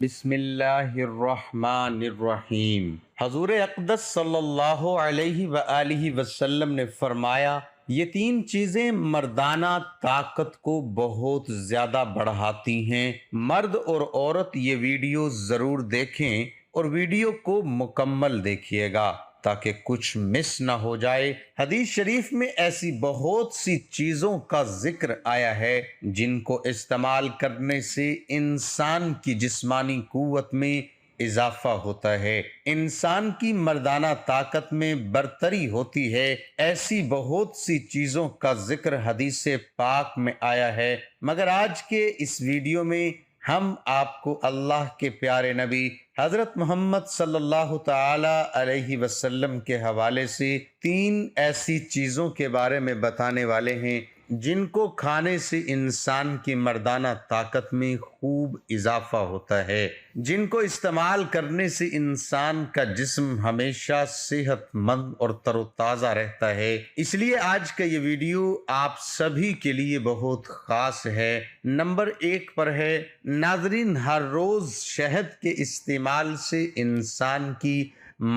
بسم اللہ الرحمن الرحیم۔ حضور اقدس صلی اللہ علیہ وآلہ وسلم نے فرمایا، یہ تین چیزیں مردانہ طاقت کو بہت زیادہ بڑھاتی ہیں۔ مرد اور عورت یہ ویڈیو ضرور دیکھیں اور ویڈیو کو مکمل دیکھیے گا تاکہ کچھ مس نہ ہو جائے۔ حدیث شریف میں ایسی بہت سی چیزوں کا ذکر آیا ہے جن کو استعمال کرنے سے انسان کی جسمانی قوت میں اضافہ ہوتا ہے، انسان کی مردانہ طاقت میں برتری ہوتی ہے۔ ایسی بہت سی چیزوں کا ذکر حدیث پاک میں آیا ہے، مگر آج کے اس ویڈیو میں ہم آپ کو اللہ کے پیارے نبی حضرت محمد صلی اللہ تعالی علیہ وسلم کے حوالے سے تین ایسی چیزوں کے بارے میں بتانے والے ہیں جن کو کھانے سے انسان کی مردانہ طاقت میں خوب اضافہ ہوتا ہے، جن کو استعمال کرنے سے انسان کا جسم ہمیشہ صحت مند اور تر و تازہ رہتا ہے۔ اس لیے آج کا یہ ویڈیو آپ سبھی کے لیے بہت خاص ہے۔ نمبر 1 پر ہے، ناظرین، ہر روز شہد کے استعمال سے انسان کی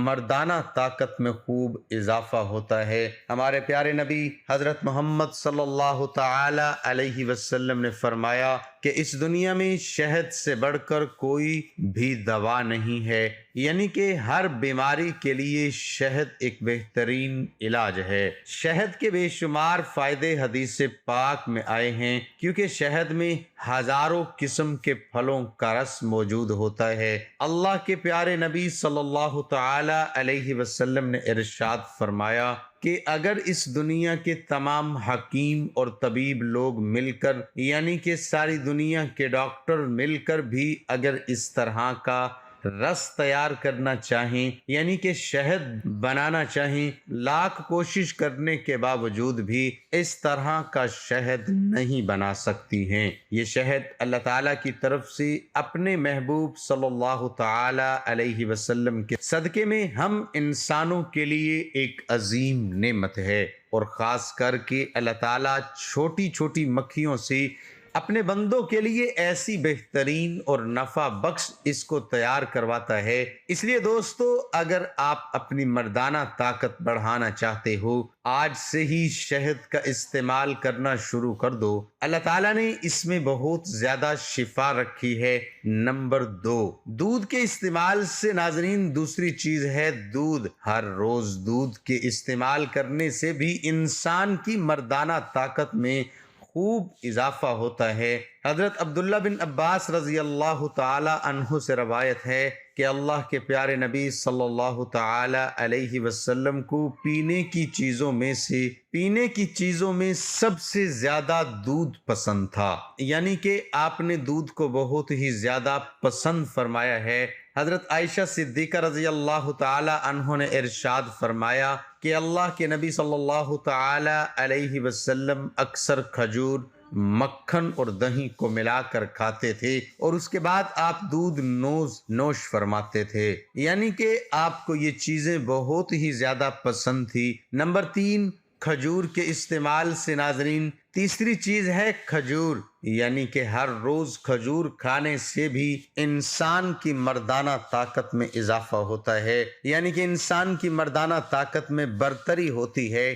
مردانہ طاقت میں خوب اضافہ ہوتا ہے۔ ہمارے پیارے نبی حضرت محمد صلی اللہ تعالی علیہ وسلم نے فرمایا کہ اس دنیا میں شہد سے بڑھ کر کوئی بھی دوا نہیں ہے، یعنی کہ ہر بیماری کے لیے شہد ایک بہترین علاج ہے۔ شہد کے بے شمار فائدے حدیث پاک میں آئے ہیں، کیونکہ شہد میں ہزاروں قسم کے پھلوں کا رس موجود ہوتا ہے۔ اللہ کے پیارے نبی صلی اللہ تعالی علیہ وسلم نے ارشاد فرمایا کہ اگر اس دنیا کے تمام حکیم اور طبیب لوگ مل کر، یعنی کہ ساری دنیا کے ڈاکٹر مل کر بھی اگر اس طرح کا رس تیار کرنا چاہیں، یعنی کہ شہد بنانا چاہیں، لاکھ کوشش کرنے کے باوجود بھی اس طرح کا شہد نہیں بنا سکتی ہیں۔ یہ شہد اللہ تعالیٰ کی طرف سے اپنے محبوب صلی اللہ تعالی علیہ وسلم کے صدقے میں ہم انسانوں کے لیے ایک عظیم نعمت ہے، اور خاص کر کے اللہ تعالیٰ چھوٹی چھوٹی مکھیوں سے اپنے بندوں کے لیے ایسی بہترین اور نفع بخش اس کو تیار کرواتا ہے۔ اس لیے دوستو، اگر آپ اپنی مردانہ طاقت بڑھانا چاہتے ہو، آج سے ہی شہد کا استعمال کرنا شروع کر دو۔ اللہ تعالیٰ نے اس میں بہت زیادہ شفا رکھی ہے۔ نمبر 2، دودھ کے استعمال سے ناظرین دوسری چیز ہے دودھ۔ ہر روز دودھ کے استعمال کرنے سے بھی انسان کی مردانہ طاقت میں خوب اضافہ ہوتا ہے۔ حضرت عبداللہ بن عباس رضی اللہ تعالی عنہ سے روایت ہے کہ اللہ کے پیارے نبی صلی اللہ تعالی علیہ وسلم کو پینے کی چیزوں میں سب سے زیادہ دودھ پسند تھا، یعنی کہ آپ نے دودھ کو بہت ہی زیادہ پسند فرمایا ہے۔ حضرت عائشہ صدیقہ رضی اللہ تعالی عنہ نے ارشاد فرمایا کہ اللہ کے نبی صلی اللہ تعالی علیہ وسلم اکثر کھجور، مکھن اور دہی کو ملا کر کھاتے تھے، اور اس کے بعد آپ دودھ نوش فرماتے تھے، یعنی کہ آپ کو یہ چیزیں بہت ہی زیادہ پسند تھی۔ نمبر 3، کھجور کے استعمال سے ناظرین تیسری چیز ہے کھجور، یعنی کہ ہر روز کھجور کھانے سے بھی انسان کی مردانہ طاقت میں اضافہ ہوتا ہے، یعنی کہ انسان کی مردانہ طاقت میں برتری ہوتی ہے۔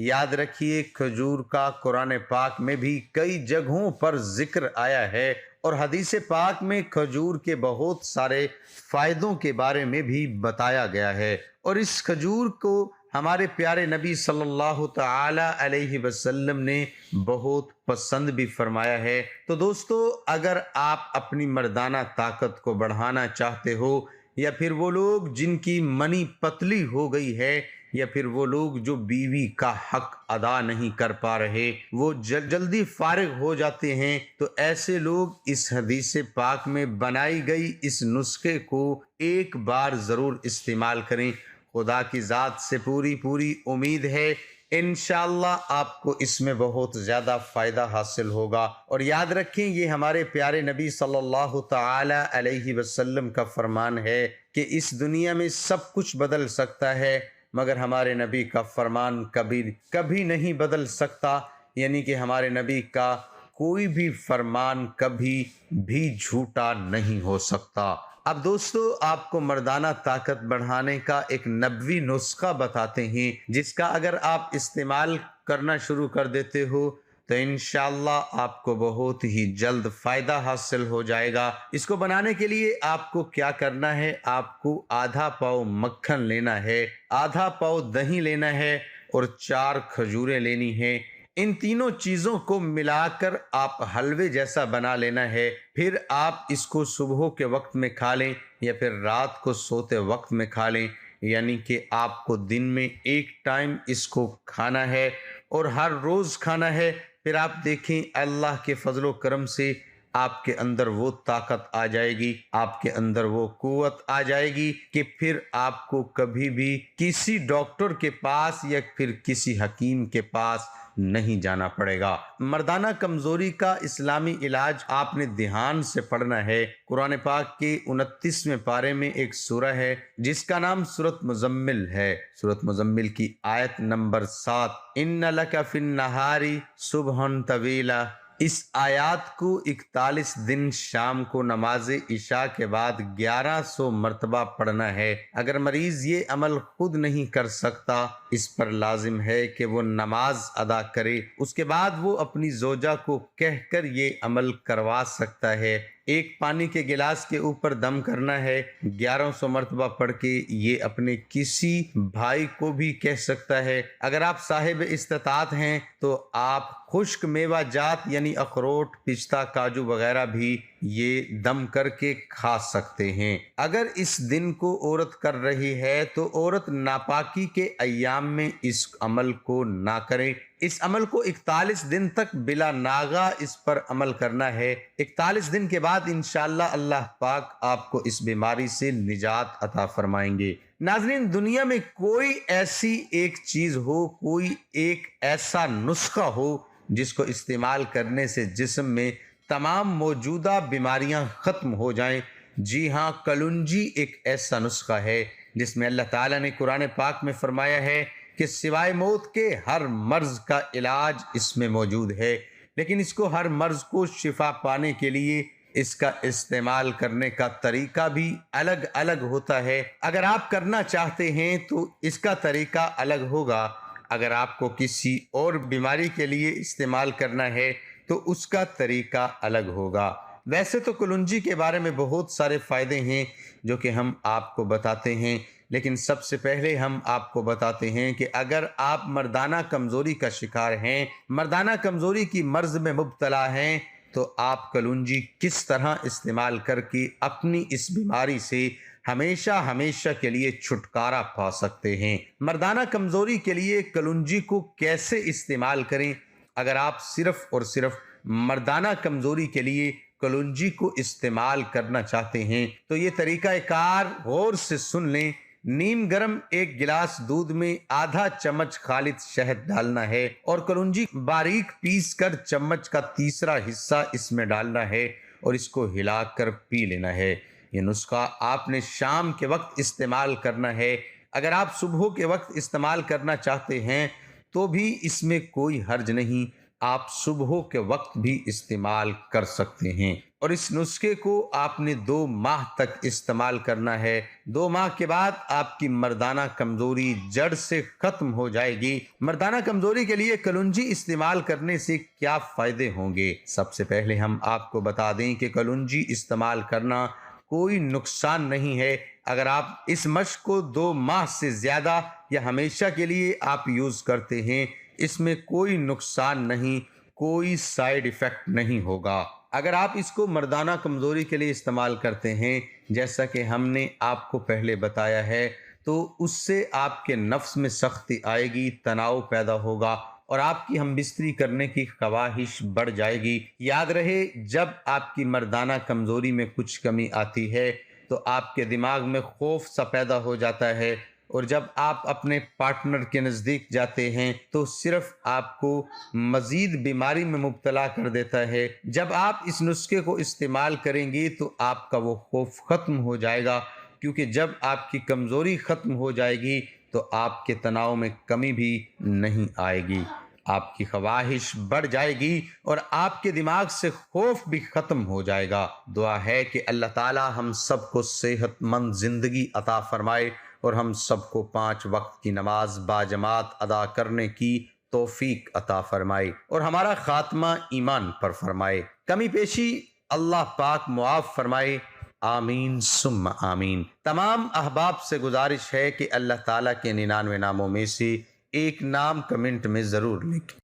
یاد رکھیے، کھجور کا قرآن پاک میں بھی کئی جگہوں پر ذکر آیا ہے، اور حدیث پاک میں کھجور کے بہت سارے فائدوں کے بارے میں بھی بتایا گیا ہے، اور اس کھجور کو ہمارے پیارے نبی صلی اللہ تعالی علیہ وسلم نے بہت پسند بھی فرمایا ہے۔ تو دوستو، اگر آپ اپنی مردانہ طاقت کو بڑھانا چاہتے ہو، یا پھر وہ لوگ جن کی منی پتلی ہو گئی ہے، یا پھر وہ لوگ جو بیوی کا حق ادا نہیں کر پا رہے، وہ جلدی فارغ ہو جاتے ہیں، تو ایسے لوگ اس حدیث پاک میں بنائی گئی اس نسخے کو ایک بار ضرور استعمال کریں۔ خدا کی ذات سے پوری امید ہے انشاءاللہ آپ کو اس میں بہت زیادہ فائدہ حاصل ہوگا۔ اور یاد رکھیں، یہ ہمارے پیارے نبی صلی اللہ تعالی علیہ وسلم کا فرمان ہے کہ اس دنیا میں سب کچھ بدل سکتا ہے، مگر ہمارے نبی کا فرمان کبھی نہیں بدل سکتا، یعنی کہ ہمارے نبی کا कोई भी फरमान कभी भी झूठा नहीं हो सकता। अब दोस्तों, आपको मर्दाना ताकत बढ़ाने का एक नबवी नुस्खा बताते हैं, जिसका अगर आप इस्तेमाल करना शुरू कर देते हो तो इंशाअल्लाह आपको बहुत ही जल्द फायदा हासिल हो जाएगा। इसको बनाने के लिए आपको क्या करना है, आपको आधा पाव मक्खन लेना है, आधा पाव दही लेना है और 4 खजूरें लेनी है। इन तीनों चीजों को मिलाकर आप हलवे जैसा बना लेना है। फिर आप इसको सुबह के वक्त में खा लें या फिर रात को सोते वक्त में खा लें, यानी कि आपको दिन में एक टाइम इसको खाना है और हर रोज खाना है। फिर आप देखें, अल्लाह के फजलो करम से आपके अंदर वो ताकत आ जाएगी, आपके अंदर वो कुव्वत आ जाएगी कि फिर आपको कभी भी किसी डॉक्टर के पास या फिर किसी हकीम के पास नहीं जाना पड़ेगा। मर्दाना कमजोरी का इस्लामी इलाज आपने ध्यान से पढ़ना है। कुरान पाक के 29वें पारे में एक सूरह है जिसका नाम सूरत मुजम्मिल है। सूरत मुजम्मिल की आयत नंबर 7, इन्ना लका फिन नहारी सुबहन तवीला। इस आयत को 41 दिन शाम को नमाज इशा के बाद 1100 मरतबा पढ़ना है। अगर मरीज ये अमल खुद नहीं कर सकता, इस पर लाजिम है कि वो नमाज अदा करे। उसके बाद वो अपनी जोजा को कहकर ये अमल करवा सकता है। एक पानी के गिलास के ऊपर दम करना है। 1100 मरतबा पढ़ के ये अपने किसी भाई को भी कह सकता है। अगर आप साहिब इस्तात हैं तो आप खुश्क मेवा जात यानी अखरोट, पिस्ता, काजू वगैरह भी ये दम करके खा सकते हैं। अगर इस दिन को औरत कर रही है तो औरत नापाकी के अय्याम में इस अमल को ना करें। इस अमल को 41 दिन तक बिला नागा इस पर अमल करना है। 41 दिन के बाद इंशाअल्लाह अल्लाह पाक आपको इस बीमारी से निजात अता फरमाएंगे। नाज़रीन, दुनिया में कोई ऐसी एक चीज हो, कोई एक ऐसा नुस्खा हो जिसको इस्तेमाल करने से जिस्म में तमाम मौजूदा बीमारियां खत्म हो जाएं। जी हाँ, कलुंजी एक ऐसा नुस्खा है जिसमें अल्लाह ताला ने कुरान पाक में फरमाया है कि सिवाय मौत के हर मर्ज का इलाज इसमें मौजूद है। लेकिन इसको हर मर्ज को शिफा पाने के लिए इसका इस्तेमाल करने का तरीका भी अलग अलग होता है। अगर आप करना चाहते हैं तो इसका तरीका अलग होगा। अगर आपको किसी और बीमारी के लिए इस्तेमाल करना है तो उसका तरीका अलग होगा। वैसे तो कलुंजी के बारे में बहुत सारे फायदे हैं जो कि हम आपको बताते हैं, लेकिन सबसे पहले हम आपको बताते हैं कि अगर आप मर्दाना कमजोरी का शिकार हैं, मर्दाना कमजोरी की मर्ज में मुब्तला हैं, तो आप कलुंजी किस तरह इस्तेमाल करके अपनी इस बीमारी से हमेशा हमेशा के लिए छुटकारा पा सकते हैं। मर्दाना कमजोरी के लिए कलुंजी को कैसे इस्तेमाल करें। अगर आप सिर्फ और सिर्फ मर्दाना कमजोरी के लिए कलुंजी को इस्तेमाल करना चाहते हैं तो ये तरीका कार गौर से सुन लें। नीम गर्म एक गिलास दूध में आधा चम्मच खालिद शहद डालना है और कलुंजी बारीक पीस कर चम्मच का तीसरा हिस्सा इसमें डालना है और इसको हिलाकर पी लेना है। ये नुस्खा आपने शाम के वक्त इस्तेमाल करना है। अगर आप सुबह के वक्त इस्तेमाल करना चाहते हैं तो भी इसमें कोई हर्ज नहीं, आप सुबह के वक्त भी इस्तेमाल कर सकते हैं। और इस नुस्खे को आपने 2 माह तक इस्तेमाल करना है। 2 माह के बाद आपकी मर्दाना कमजोरी जड़ से खत्म हो जाएगी। मर्दाना कमजोरी के लिए कलुंजी इस्तेमाल करने से क्या फायदे होंगे। सबसे पहले हम आपको बता दें कि कलुंजी इस्तेमाल करना कोई नुकसान नहीं है। अगर आप इस मशक को 2 माह से ज्यादा या हमेशा के लिए आप यूज करते हैं, इसमें कोई नुकसान नहीं, कोई साइड इफेक्ट नहीं होगा। अगर आप इसको मर्दाना कमजोरी के लिए इस्तेमाल करते हैं, जैसा कि हमने आपको पहले बताया है, तो उससे आपके नफ्स में सख्ती आएगी, तनाव पैदा होगा और आपकी हमबिस्तरी करने की ख्वाहिश बढ़ जाएगी। याद रहे, जब आपकी मर्दाना कमजोरी में कुछ कमी आती है तो आपके दिमाग में खौफ सा पैदा हो जाता है और जब आप अपने पार्टनर के नज़दीक जाते हैं तो सिर्फ आपको मज़ीद बीमारी में मुब्तला कर देता है। जब आप इस नुस्खे को इस्तेमाल करेंगे तो आपका वो खौफ ख़त्म हो जाएगा, क्योंकि जब आपकी कमज़ोरी ख़त्म हो जाएगी तो आपके तनाव में कमी भी नहीं आएगी। آپ کی خواہش بڑھ جائے گی اور آپ کے دماغ سے خوف بھی ختم ہو جائے گا۔ دعا ہے کہ اللہ تعالی ہم سب کو صحت مند زندگی عطا فرمائے اور ہم سب کو 5 وقت کی نماز باجماعت ادا کرنے کی توفیق عطا فرمائے اور ہمارا خاتمہ ایمان پر فرمائے، کمی پیشی اللہ پاک معاف فرمائے، آمین ثم آمین۔ تمام احباب سے گزارش ہے کہ اللہ تعالیٰ کے 99 ناموں میں سے ایک نام کمنٹ میں ضرور لکھیں۔